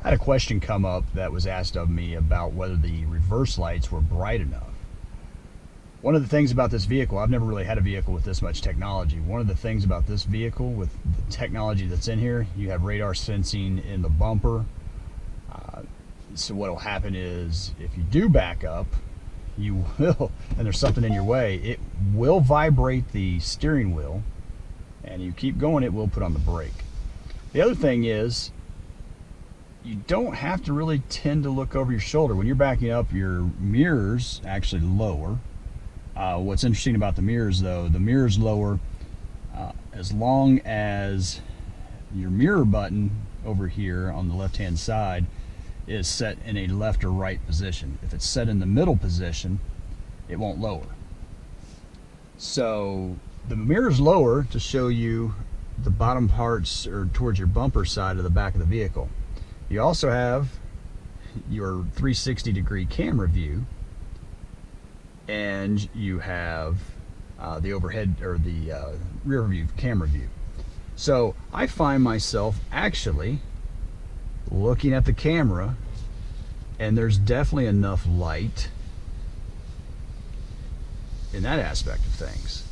I had a question come up that was asked of me about whether the reverse lights were bright enough. One of the things about this vehicle, I've never really had a vehicle with this much technology. One of the things about this vehicle with the technology that's in here, you have radar sensing in the bumper. So what will happen is if you do back up, you will, and there's something in your way, it will vibrate the steering wheel, and you keep going, it will put on the brake. The other thing is, you don't have to really tend to look over your shoulder. When you're backing up, your mirrors actually lower. What's interesting about the mirrors though, the mirrors lower as long as your mirror button over here on the left hand side is set in a left or right position. If it's set in the middle position, it won't lower. So the mirrors lower to show you the bottom parts or towards your bumper side of the back of the vehicle. You also have your 360-degree camera view, and you have the overhead or the rear view camera view. So I find myself actually looking at the camera, and there's definitely enough light in that aspect of things.